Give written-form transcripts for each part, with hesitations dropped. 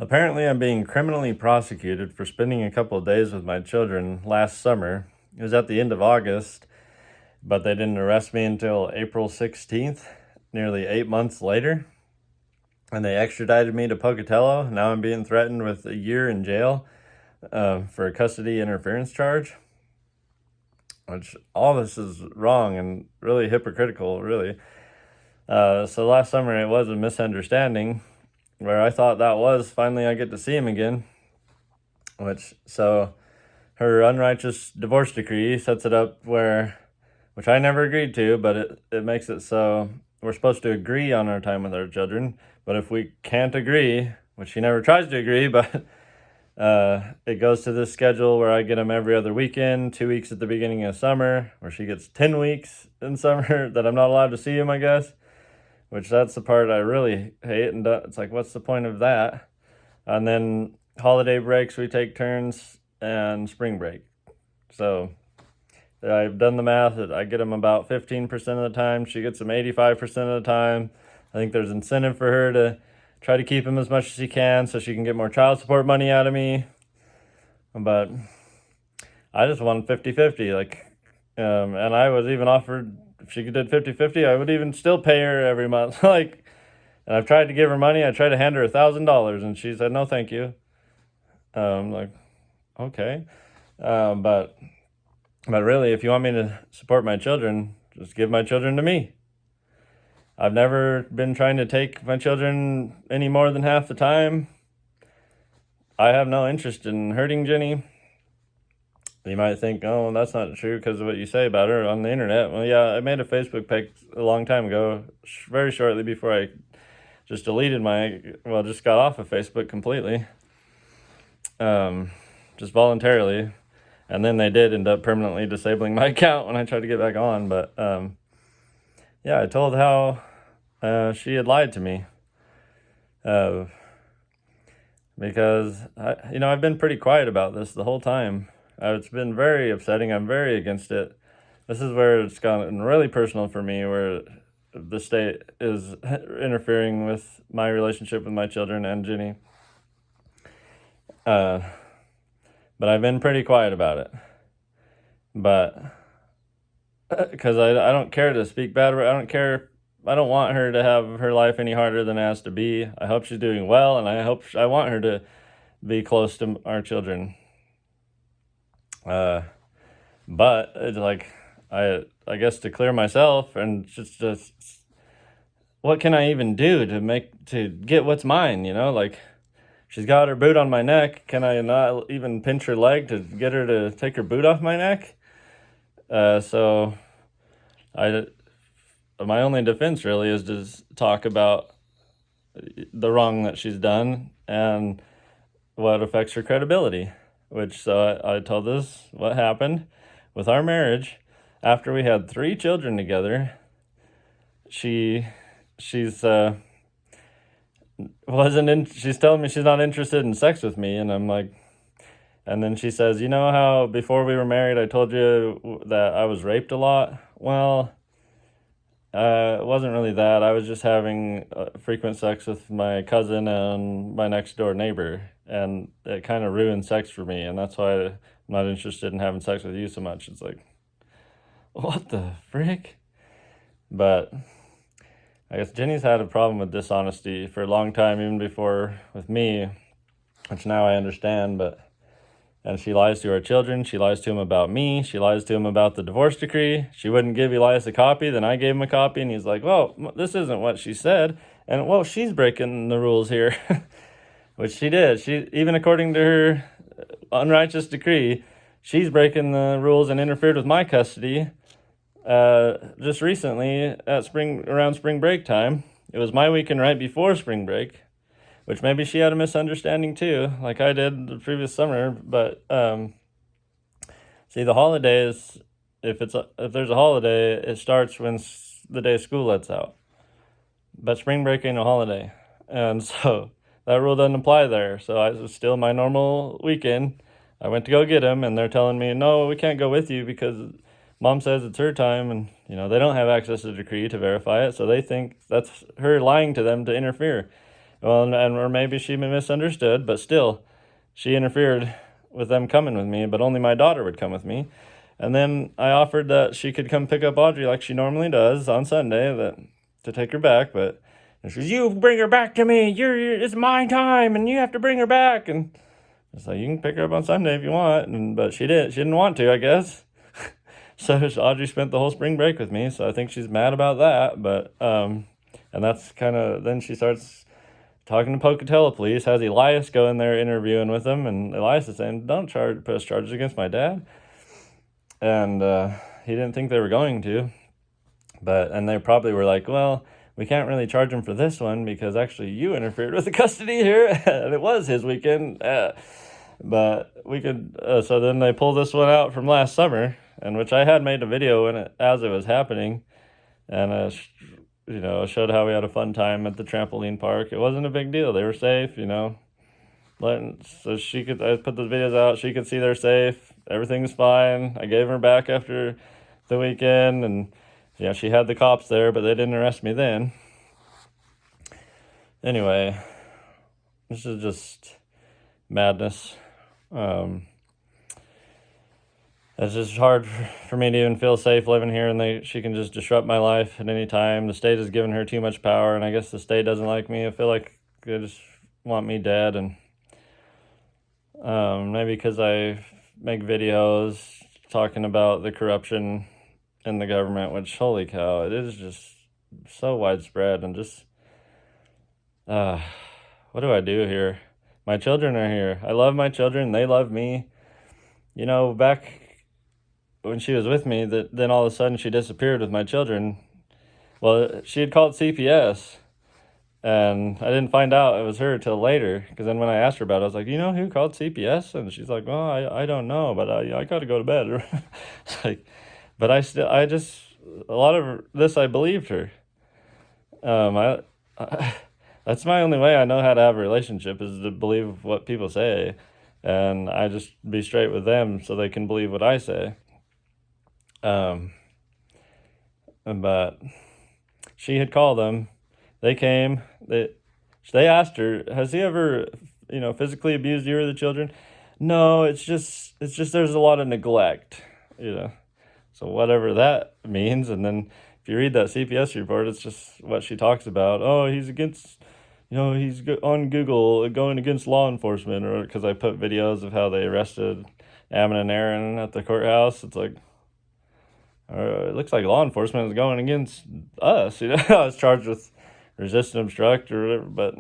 Apparently, I'm being criminally prosecuted for spending a couple of days with my children last summer. It was at the end of August, but they didn't arrest me until April 16th, nearly 8 months later. And they extradited me to Pocatello. Now I'm being threatened with a year in jail for a custody interference charge. Which all this is wrong and really hypocritical, really. So last summer it was a misunderstanding where I thought that was finally I get to see him again. So her unrighteous divorce decree sets it up which I never agreed to, but it makes it so we're supposed to agree on our time with our children. But if we can't agree, which she never tries to agree, but it goes to this schedule where I get them every other weekend, 2 weeks at the beginning of summer, where she gets 10 weeks in summer that I'm not allowed to see him, I guess. Which that's the part I really hate, and it's like, what's the point of that? And then holiday breaks, we take turns, and spring break. So I've done the math. I get them about 15% of the time. She gets them 85% of the time. I think there's incentive for her to try to keep him as much as she can so she can get more child support money out of me. But I just want 50-50. And I was even offered, if she did 50-50, I would even still pay her every month. And I've tried to give her money. I tried to hand her $1,000, and she said, no, thank you. Okay. But really, if you want me to support my children, just give my children to me. I've never been trying to take my children any more than half the time. I have no interest in hurting Jennie. You might think, oh, that's not true because of what you say about her on the internet. Well, yeah, I made a Facebook page a long time ago, very shortly before I just just got off of Facebook completely. Just voluntarily. And then they did end up permanently disabling my account when I tried to get back on. But, I told how she had lied to me. Because, I've been pretty quiet about this the whole time. It's been very upsetting. I'm very against it. This is where it's gotten really personal for me, where the state is interfering with my relationship with my children and Jennie. But I've been pretty quiet about it. But because I don't care to speak bad. I don't care. I don't want her to have her life any harder than it has to be. I hope she's doing well, and I want her to be close to our children. But it's like I guess to clear myself and just what can I even do to get what's mine? She's got her boot on my neck. Can I not even pinch her leg to get her to take her boot off my neck? So my only defense really is to talk about the wrong that she's done and what affects her credibility. So I told this what happened with our marriage after we had 3 children together. She's telling me she's not interested in sex with me, and I'm like, and then she says, you know how before we were married I told you that I was raped a lot? Well, it wasn't really that. I was just having frequent sex with my cousin and my next door neighbor, and it kind of ruined sex for me, and that's why I'm not interested in having sex with you so much. It's like, what the frick? But I guess Jennie's had a problem with dishonesty for a long time, even before with me, which now I understand, and she lies to our children. She lies to him about me. She lies to him about the divorce decree. She wouldn't give Elias a copy. Then I gave him a copy, and he's like, well, this isn't what she said. And, well, she's breaking the rules here, which she did. Even according to her unrighteous decree, she's breaking the rules and interfered with my custody just recently around spring break time. It was my weekend right before spring break, which maybe she had a misunderstanding too, like I did the previous summer. But see, the holidays, if there's a holiday, it starts when the day school lets out. But spring break ain't a holiday, and so that rule doesn't apply there. So it was still my normal weekend. I went to go get him, and they're telling me, no, we can't go with you because Mom says it's her time, and they don't have access to the decree to verify it, so they think that's her lying to them to interfere. Well, or maybe she misunderstood, but still, she interfered with them coming with me, but only my daughter would come with me. And then I offered that she could come pick up Audrey like she normally does on Sunday, to take her back, but she goes, "You bring her back to me. It's my time, and you have to bring her back." And it's like, you can pick her up on Sunday if you want, but she didn't. She didn't want to, I guess. So Audrey spent the whole spring break with me, so I think she's mad about that. But and that's kind of, then she starts talking to Pocatello police, has Elias go in there interviewing with them, and Elias is saying, "Don't press charges against my dad." And he didn't think they were going to, and they probably were like, "Well, we can't really charge him for this one because actually you interfered with the custody here, and it was his weekend." But we could, so then they pull this one out from last summer, and which I had made a video as it was happening, and showed how we had a fun time at the trampoline park. It wasn't a big deal. They were safe, so I put the videos out. She could see they're safe. Everything's fine. I gave her back after the weekend, and she had the cops there, but they didn't arrest me then. Anyway, this is just madness. It's just hard for me to even feel safe living here, and she can just disrupt my life at any time. The state has given her too much power, and I guess the state doesn't like me. I feel like they just want me dead, and maybe because I make videos talking about the corruption in the government, which, holy cow, it is just so widespread, and just, what do I do here? My children are here. I love my children. They love me. Back when she was with me, then all of a sudden she disappeared with my children. Well, she had called CPS, and I didn't find out it was her till later, because then when I asked her about it, I was like, "You know who called CPS?" And she's like, "Well, I don't know, but I got to go to bed." It's like, but a lot of this, I believed her. That's my only way I know how to have a relationship, is to believe what people say, and I just be straight with them so they can believe what I say. But she had called them. They came. They asked her, "Has he ever, physically abused you or the children?" "No, it's just there's a lot of neglect, So whatever that means. And then if you read that CPS report, it's just what she talks about. Oh, he's against, he's on Google going against law enforcement, or because I put videos of how they arrested Ammon and Aaron at the courthouse. It's like, it looks like law enforcement is going against us. I was charged with resist and obstruct or whatever. But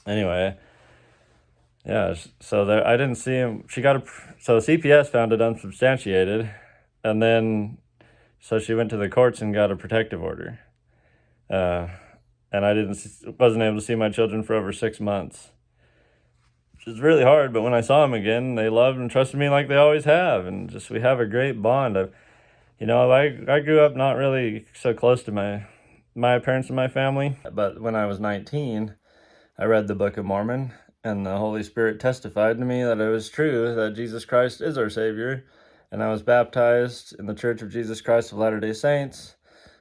anyway, yeah. So I didn't see him. So CPS found it unsubstantiated, and then so she went to the courts and got a protective order. And I wasn't able to see my children for over 6 months, which is really hard. But when I saw them again, they loved and trusted me like they always have, and just we have a great bond. I grew up not really so close to my parents and my family, but when I was 19, I read the Book of Mormon, and the Holy Spirit testified to me that it was true, that Jesus Christ is our Savior, and I was baptized in the Church of Jesus Christ of Latter-day Saints,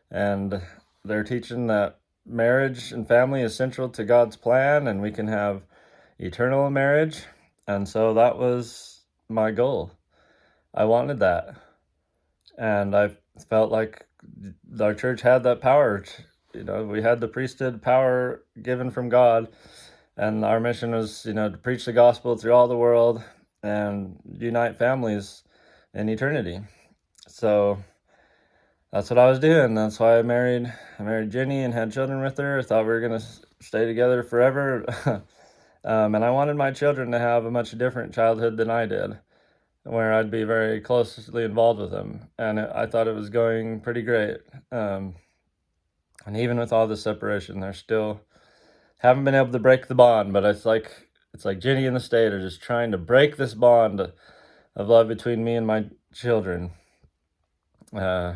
and they're teaching that marriage and family is central to God's plan, and we can have eternal marriage, and so that was my goal. I wanted that. And I felt like our church had that power. We had the priesthood power given from God. And our mission was, to preach the gospel through all the world and unite families in eternity. So that's what I was doing. That's why I married Jennie and had children with her. I thought we were going to stay together forever. And I wanted my children to have a much different childhood than I did, where I'd be very closely involved with them. And I thought it was going pretty great. And even with all the separation, they're still haven't been able to break the bond. But it's like Jennie and the state are just trying to break this bond of love between me and my children. Which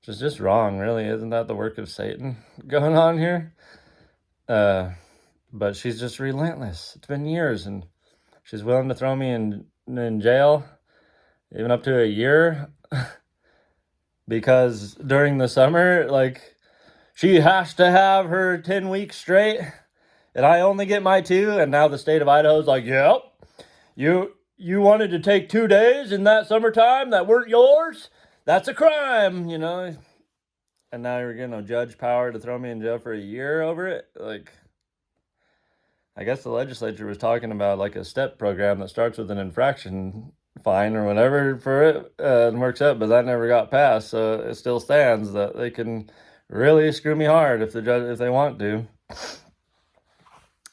is just wrong, really. Isn't that the work of Satan going on here? But she's just relentless. It's been years, and she's willing to throw me in jail, even up to a year, because during the summer, she has to have her 10 weeks straight, and I only get my 2, and now the state of Idaho is like, yep, you wanted to take 2 days in that summertime that weren't yours? That's a crime, And now you're getting a judge power to throw me in jail for a year over it? Like, I guess the legislature was talking about like a step program that starts with an infraction fine or whatever for it and works out, but that never got passed. So it still stands that they can really screw me hard if they want to.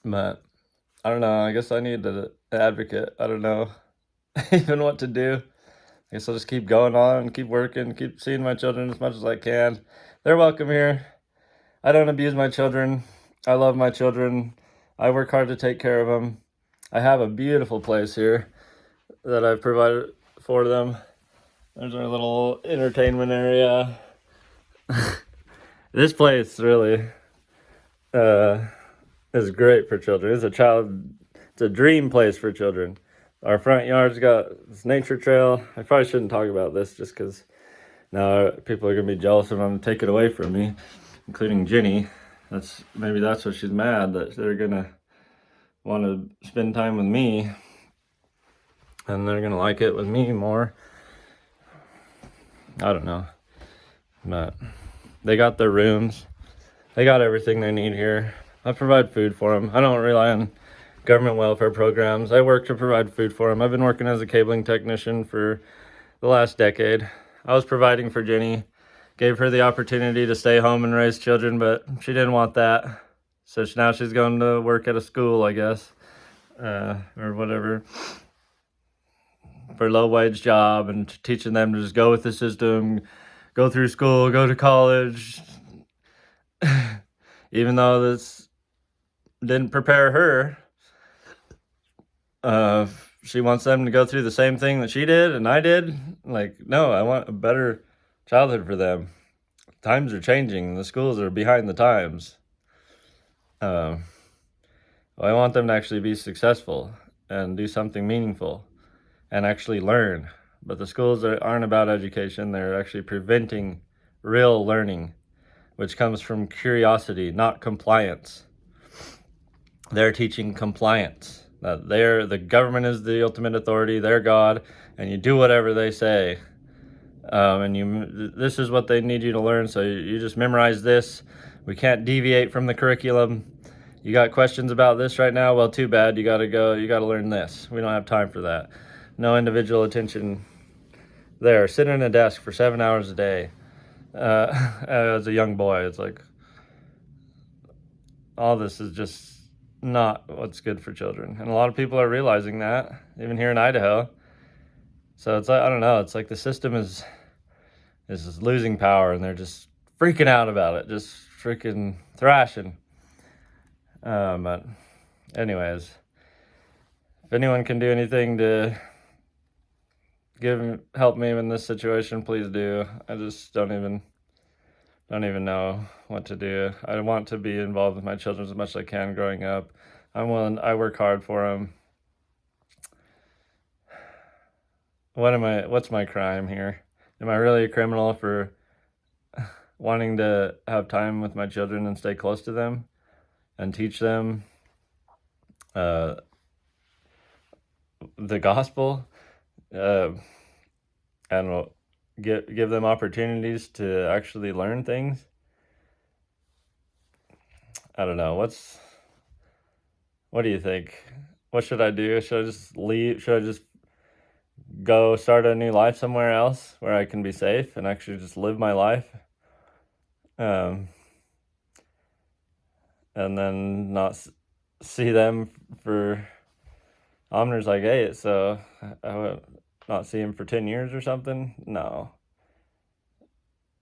But I don't know. I guess I need an advocate. I don't know even what to do. I guess I'll just keep going on, keep working, keep seeing my children as much as I can. They're welcome here. I don't abuse my children. I love my children. I work hard to take care of them. I have a beautiful place here that I've provided for them. There's our little entertainment area. This place really is great for children. It's a dream place for children. Our front yard's got this nature trail. I probably shouldn't talk about this just because now people are going to be jealous if I'm going to take it away from me, including Jennie. Maybe that's what she's mad, that they're going to want to spend time with me and they're going to like it with me more. I don't know. But they got their rooms. They got everything they need here. I provide food for them. I don't rely on government welfare programs. I work to provide food for them. I've been working as a cabling technician for the last decade. I was providing for Jennie, gave her the opportunity to stay home and raise children, but she didn't want that. So now she's going to work at a school, I guess, or whatever, for a low-wage job, and teaching them to just go with the system, go through school, go to college, even though this didn't prepare her. She wants them to go through the same thing that she did and I did. Like, no, I want a better childhood for them. Times are changing. The schools are behind the times. I want them to actually be successful and do something meaningful and actually learn. But the schools aren't about education. They're actually preventing real learning, which comes from curiosity, not compliance. They're teaching compliance. That the government is the ultimate authority, they're God, and you do whatever they say. This is what they need you to learn, so you just memorize this. We can't deviate from the curriculum. You got questions about this right now? Well, too bad. You got to learn this. We don't have time for that. No individual attention there. Sitting in a desk for 7 hours a day. As a young boy, it's like, all this is just not what's good for children. And a lot of people are realizing that, even here in Idaho. So it's like, I don't know, it's like the system is just losing power and they're just freaking out about it, just freaking thrashing. But anyways, if anyone can do anything to help me in this situation, please do. I just don't even know what to do. I want to be involved with my children as much as I can growing up. I work hard for them. What's my crime here? Am I really a criminal for wanting to have time with my children and stay close to them and teach them the gospel and give them opportunities to actually learn things? I don't know. What do you think? What should I do? Should I just leave? Should I just go start a new life somewhere else where I can be safe and actually just live my life? And then not see them for Omner's like, hey, so I would not see him for 10 years or something? No.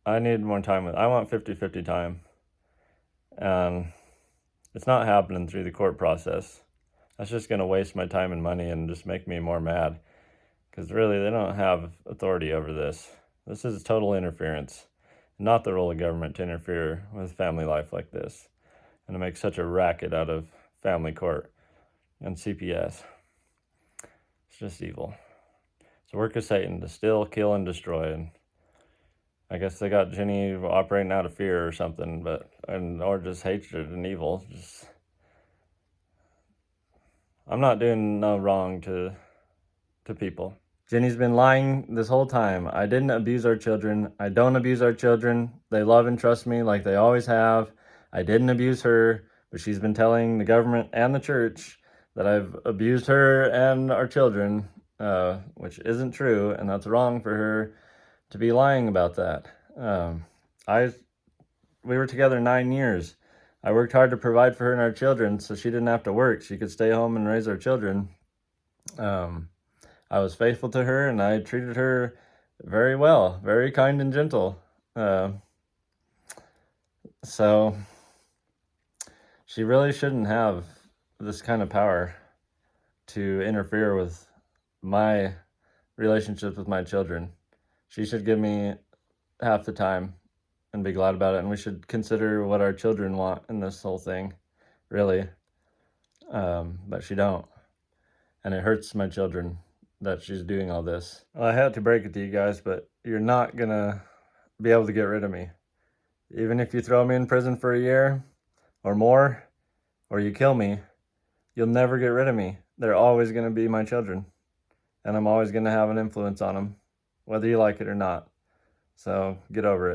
I need more time I want 50-50 time. It's not happening through the court process. That's just going to waste my time and money and just make me more mad. Because really, they don't have authority over this. This is total interference. Not the role of government to interfere with family life like this. And to make such a racket out of family court and CPS. It's just evil. It's the work of Satan to steal, kill, and destroy. And I guess they got Jennie operating out of fear or something, or just hatred and evil. I'm not doing no wrong to people. Jennie's been lying this whole time. I didn't abuse our children. I don't abuse our children. They love and trust me like they always have. I didn't abuse her, but she's been telling the government and the church that I've abused her and our children, which isn't true, and that's wrong for her to be lying about that. We were together 9 years. I worked hard to provide for her and our children so she didn't have to work. She could stay home and raise our children. I was faithful to her, and I treated her very well, very kind and gentle. So she really shouldn't have this kind of power to interfere with my relationships with my children. She should give me half the time and be glad about it, and we should consider what our children want in this whole thing, really. But she don't, and it hurts my children that she's doing all this. Well, I had to break it to you guys, but you're not gonna be able to get rid of me. Even if you throw me in prison for a year or more, or you kill me, you'll never get rid of me. They're always gonna be my children, and I'm always gonna have an influence on them, whether you like it or not. So get over it.